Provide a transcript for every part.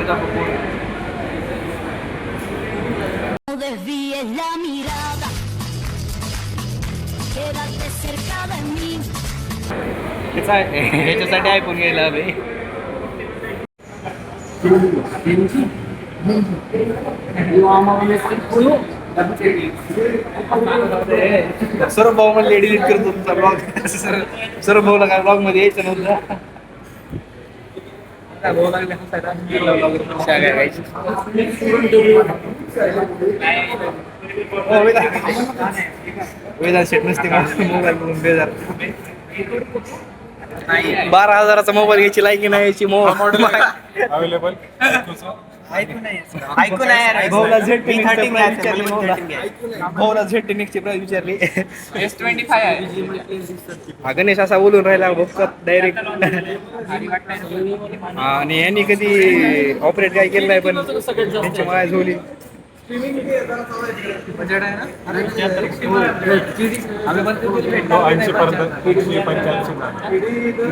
No desvíes la mirada, quédate cerca de mí. ह्याच्यासाठी iPhone घ्यायला भाई. सर्व भाऊ मला एडिट करतो तुमचा ब्लॉग. सर्व भाऊला काय ब्लॉग मध्ये यायचं नव्हतं. वेदांत शेट नसते मोबाईल म्हणून बेजार. 12,000चा मोबाईल घ्यायची लायकी नाही यायची अवेलेबल भाऊला Z10 प्राइस विचारली. S25 आहे. हा गणेश असा बोलून राहिला भोकत डायरेक्ट. आणि यांनी कधी ऑपरेट काय केलं नाही पण त्यांची माया झोली. बजेट आहे ना 80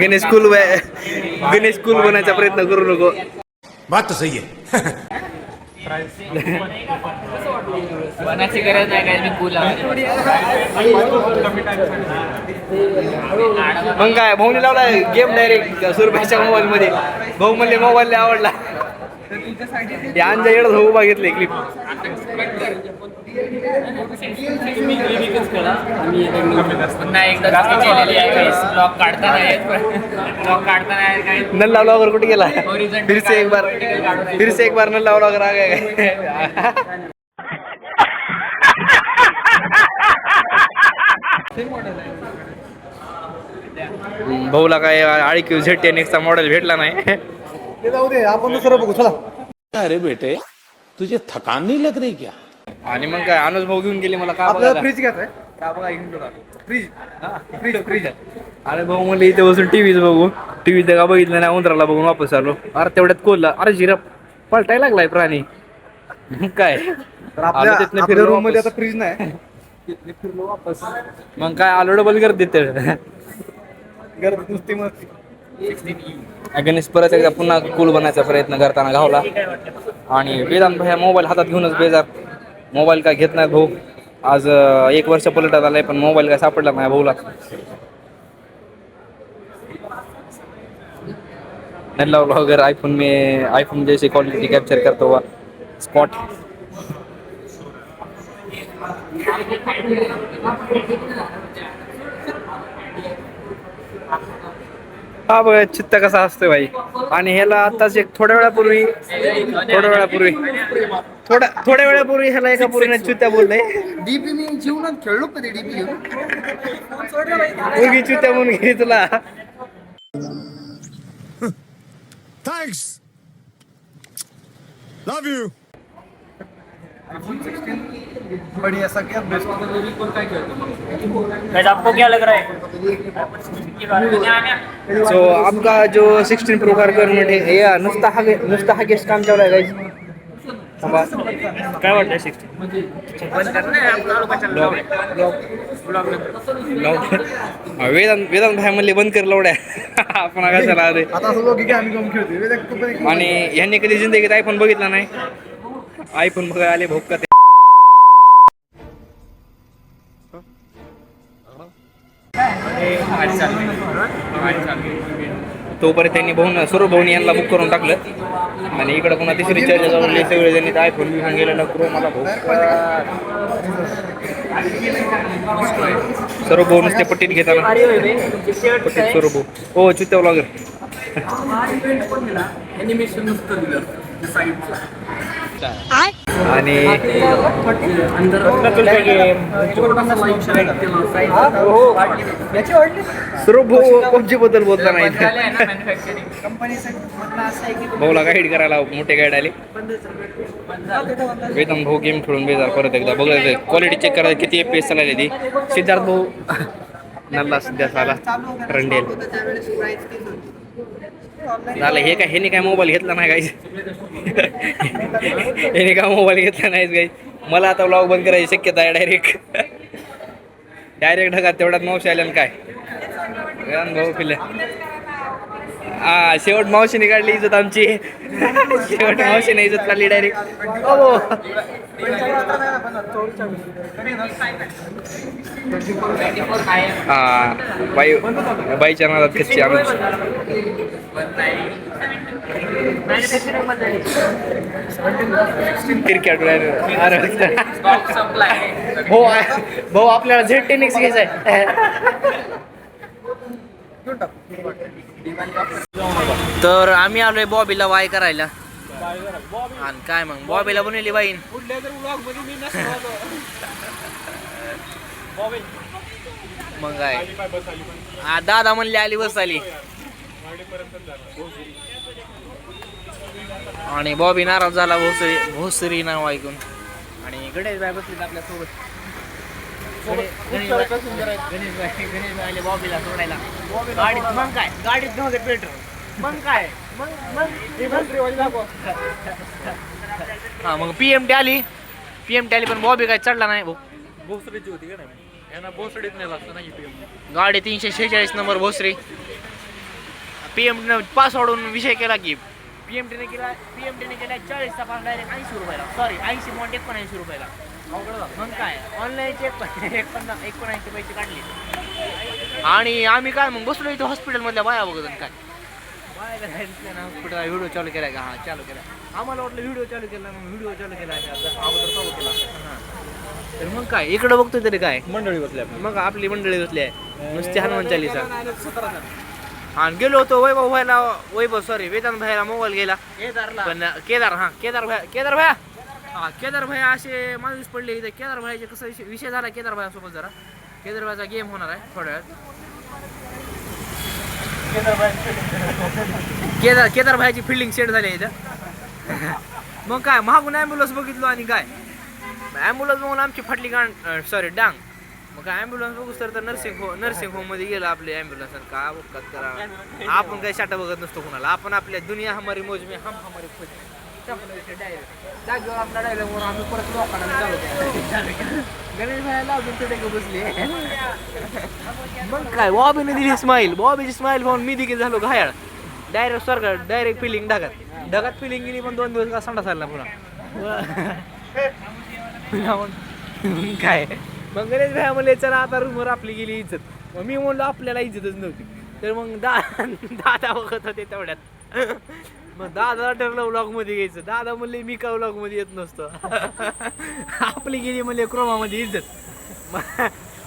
गणेश कुल बनायचा प्रयत्न करू नको. बात तो सही है. बनायची गरज नाही काय मी कूल मग काय भाऊने लावला गेम डायरेक्ट सुरभाईच्या मोबाईल मध्ये. भाऊ म्हणले मोबाईल आवडला. यांच्या येडच उभा घेतले क्लिप. नल्ला ब्लॉगर कुठे गेला. फिर से एक बार नल्ला ब्लॉगर आ गया. भाऊला काय आळीक्यू Z10X मॉडेल भेटला नाही. जाऊ दे आपण दुसरं बघू चला. अरे बेटे तुझे थकान नहीं लग रही क्या? आणि मग काय अनुज भाऊ घेऊन गेले मला का आपल्याला बघायला. फ्रीज घ्यायचंय. का बघा घेऊन गेला फ्रीज. अरे भाऊ म्हणले इथे बसून टीव्हीच बघू. टीव्ही का बघितलं नाही उंदराला बघून वापस आलो. अरे तेवढ्यात कोल्हा अरे जिरा पलटायला लागलाय प्राणी. मग काय तर आपल्या आलो तिथनं आपल्या फिरलो रूम मध्ये वापस. आता फ्रीज नाही. फिरलो वापस. मग काय आलो डबल करत देते. गर्दी नुसती मग गणेश परत एकदा पुन्हा कूल बनायचा प्रयत्न करताना घावला. आणि वेदांत भाई मोबाईल हातात घेऊनच बेजार. मोबाईल काय घेत नाही भाऊ. आज 1 वर्ष पलटत आलाय पण मोबाईल काय सापडला नाही भाऊला. नल्ला ब्लॉगर आईफोन जैसी क्वालिटी कैप्चर करता हुआ स्पॉट. हा बघा चित्त कसा असतोय भाई. आणि ह्याला आताच एक थोड्या वेळापूर्वी ह्याला एका पोरीने चित्त्या बोललंय. डीपी मी जीवनात खेळलो कधी डीपी मुलगी चित्त्या म्हणून घे तुला. Thanks love you. बढ़िया सा क्या बेस्ट. आपको क्या लग रहा है सो आपका जो 16 प्रो का रिक्वायरमेंट है या नुसता हा गेस्ट काम चालू आहे गाइस. काय वाटतंय 16 वेदांत भाई म्हणले बंद कर लवड्या. आपण कशाला आले. आता असं लोक की आम्ही गेम खेळतोय. आणि ह्यांनी कधी जिंदगीत आयफोन बघितला नाही. आयफोन बघायला आले भोक्का. तोपर्यंत त्यांनी सर्व भाऊनी यांना बुक करून टाकलं. आणि इकडे पुन्हा तिसरी चर्चा जाऊन सगळे त्यांनी आयफोन बिफोन गेलेला करू मला सर्व भाऊ नुसते पट्टीत घेताना पट्टीत सर्व भाऊ. हो चित्त्या ब्लॉगर. आणि सर्व भाऊ पबजी बद्दल बोलता नाही. भाऊला गाईड करायला मोठे गाईड आले. वेदम भाऊ गेम खेळून बेजार परत एकदा बघायचं क्वालिटी चेक करायचं किती FPS चालली ती. सिद्धार्थ भाऊ नल्ला सध्या झाला रंडेल झालं. ह्याने काय मोबाईल घेतला नाही गाईस. ह्याने काय मोबाईल घेतला नाहीच गाईस. मला आता व्लॉग बंद करायची शक्यता आहे. डायरेक्ट ढगात तेवढ्यात 900 आल्या काय भाऊ पिल्या. शेवट मावशीने काढली इज्जत आमची. शेवट मावशीने इज्जत काढली डायरेक्ट. हो बाईच्या नादात कच्ची आम्ही. क्रिकेट भाऊ आपल्याला Z10X घ्यायचा आहे. तर आम्ही आलोय बॉबीला वाय करायला. आणि काय मग बॉबीला बनवली बाईन. मग काय दादा म्हणले आली बस आली. आणि बॉबी नाराज झाला भोसरी नाव ऐकून. आणि गणेश भाई बसले आपल्या सोबत. गणेश भाई आले बॉबीला सोडायला गाडीत. मग काय गाडीत नव्हते पेट्रोल. मग काय हा मग PMT आली पण बॉबी काय चढला नाही. भोसरीची होती का नाही यांना भोसरीत नाही लागतं नाही गाडी 346 नंबर भोसरी. PMT पास वाढून विषय केला की PMTने केला 40चा पास डायरेक्ट 80 रुपयाला. सॉरी 80 म्हणून 79 रुपयाला. मग काय ऑनलाईनचे 79 पैसे काढले. आणि आम्ही काय मग बसलो इथं हॉस्पिटलमधल्या बाया बघत. काय बाया हॉस्पिटल व्हिडिओ चालू केला का. हा चालू केला. आम्हाला वाटलं व्हिडिओ चालू केला. मग व्हिडिओ चालू केला अगोदर चालू केला. तर मग काय इकडं बघतोय तरी काय मंडळी बसल्या. मग आपली मंडळी बसली आहे नुसती हनुमान चालीसा. आणि गेलो होतो सॉरी वेदांत भाईला मोबाईल गेला. पण केदार भाया असे माणूस पडले इथे. केदार भाईचे कसं विषय झाला केदार भाईसोबत. जरा केदार भाईचा गेम होणार आहे थोड्या वेळात. केदार भाईची फिल्डिंग सेट झाली इथं. मग काय मागून ॲम्ब्युलन्स बघितलो आणि काय ॲम्ब्युलन्स बघून आमची फाटली डांग. मग काय ॲम्ब्युलन्स बघूच तर नर्सिंग होम मध्ये गेलं आपले ॲम्ब्युलन्स. का बघत करा आपण काही शाटा बघत नसतो कोणाला. आपण आपल्या दुनिया हमारी मौज में हम हमारी खुद. जागेवर आपला डायलॉग म्हणून आम्ही परत लोकांना चालू केला. गणेश भाईला अजून तिथे बसले. मग काय बॉबीने दिली स्माईल. बॉबीची स्माईल पाहून मी देखील झालो घायाळ. डायरेक्ट फिलिंग ढगात फिलिंग गेली. पण 2 दिवस का संडा चालला पुन्हा. काय मग गणेश भाई म्हणले चला आता रूमवर आपली गेली इज्जत. मग मी म्हणलो आपल्याला इज्जतच नव्हती. तर मग दादा बघत होते तेवढ्यात. मग दादा ठरलं व्लॉग मध्ये घ्यायचं. दादा म्हणले मी का व्लॉग मध्ये येत नसतो. आपली गेली म्हणले क्रोमामध्ये इज्जत.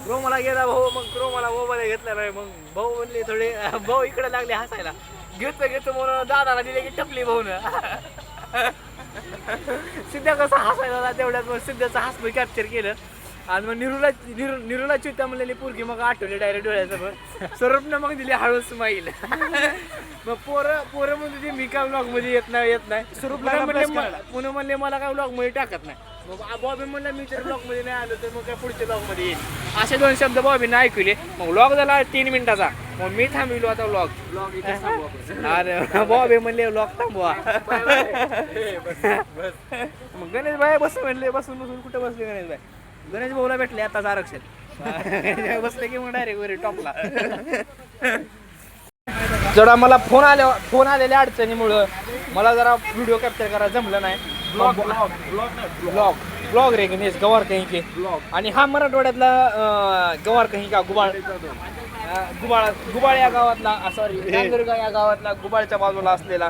क्रोमाला गेला भाऊ. मग क्रोमाला मोबाईल घेतला नाही. मग भाऊ म्हणले थोडे भाऊ इकडे लागले हसायला. घेतो म्हणून दादाला दिले की टपली भाऊन. सिद्धा कसा हसायला तेवढ्यात मग सिद्धाचं हसणं कॅप्चर केलं. आणि मग निरूला चित्ता म्हणलेली पोरगी मग आठवली डायरेक्ट डोळ्यासमोर. स्वरूपनं मग दिली हळू स्माईल. मग पोरं म्हणते मी काय व्लॉग मध्ये येत नाही. स्वरूपला पुन्हा म्हणले मला काय व्लॉग मध्ये टाकत नाही. मग बॉबी म्हणलं मी तर ब्लॉग मध्ये नाही आलो तर मग काय पुढच्या ब्लॉग मध्ये येईल. असे 2 शब्द बॉबीने ऐकले. मग व्लॉग झाला 3 मिनिटाचा. मग मी थांबविलो आता व्लॉग. अरे बॉबी म्हणले व्लॉग थांबवा. मग गणेश भाई म्हणले बसून कुठे बसले गणेश भाई. गणेश भाऊला भेटले आताच आरक्षण. बसले की मग डायरेक्ट वर टॉपला. जरा मला फोन आलेल्या अडचणीमुळं मला जरा व्हिडिओ कॅप्चर करायला जमलं नाही. ब्लॉग रे गणेश गवार कहीं के. आणि हा मराठवाड्यातला गवार कहीं का गुबाळ या गावातला सॉरी नांदुर्गा या गावातला गुबाळच्या बाजूला असलेला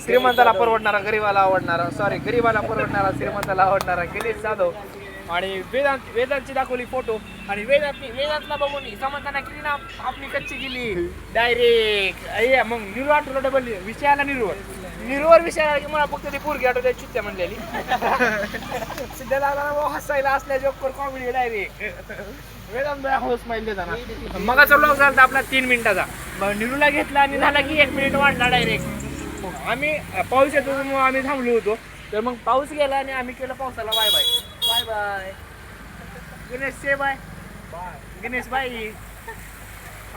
श्रीमंताला परवडणारा गरीबाला आवडणारा गरीबाला परवडणारा श्रीमंताला आवडणारा गणेश जाधव. आणि वेदांतची दाखवली फोटो. आणि वेदांतला बघून समजताना किती ना आपली कच्ची गेली डायरेक्ट. मग निरू आठवलं डबल विषय आला. निरूवर विषय आला की मला फक्त ती पोरगी आठवते चित्त्या म्हणलेली. सिद्धा लागला हसायला असल्या जोकर कॉमेडी डायरेक्ट. वेदांत हो स्माईल देताना. मगाचा ब्लॉग झाला आपला 3 मिनिटाचा. मग निरूला घेतला आणि झाला की 1 मिनिट वाढला डायरेक्ट. आम्ही पाऊस येतो मग आम्ही थांबलो होतो. तर मग पाऊस गेला आणि आम्ही केलं पावसाला बाय बाय गणेश से बाय गणेश बाई.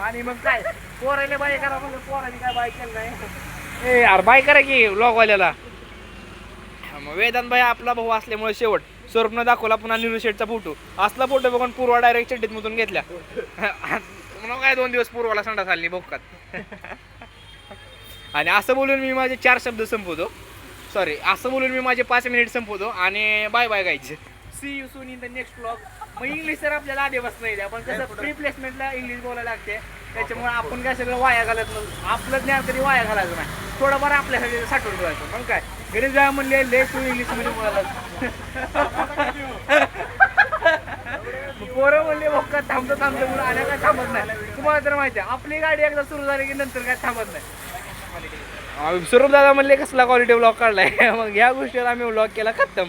आणि मग काय पोरायला बाय करा म्हणजे पोराने काय बाय केलं नाही. ए यार बाय करा की व्लॉगवाल्याला. मग वेदांत भाई आपला भाऊ असल्यामुळे शेवट स्वरूपनं दाखवला पुन्हा निरू शेटचा फोटो. असला फोटो बघून पूर्वा डायरेक्ट चड्डीत मधून घेतल्या. म्हणून काय 2 दिवस पूर्वाला संडा झाली बोकात. आणि असं बोलून मी माझे 4 शब्द संपवतो. सॉरी, असं बोलून मी माझे 5 मिनिट संपवतो आणि बाय बाय गायचे. See you soon in the next blog. मग इंग्लिश तर आपल्याला आधी बसता येईल, पण कसं प्री प्लेसमेंटला इंग्लिश बोलायला लागते, त्याच्यामुळे आपण काय सगळं वाया घालत नसतो. आपलं ज्ञान कधी वाया घालायचं नाही, थोडंफार आपल्यासाठी साठवून ठेवायचं. मग काय गणेश जाय म्हणले लय तू इंग्लिशमध्ये बोलायला. पोरं म्हणले बघ थांबतो म्हणून आल्या काय थांबत नाही. तुम्हाला तर माहिती आहे आपली गाडी एकदा सुरू झाली की नंतर काय थांबत नाही. स्वरूप दादा म्हणले कसला क्वालिटी ब्लॉग काढलाय. मग ह्या गोष्टीवर आम्ही ब्लॉग केला खतम.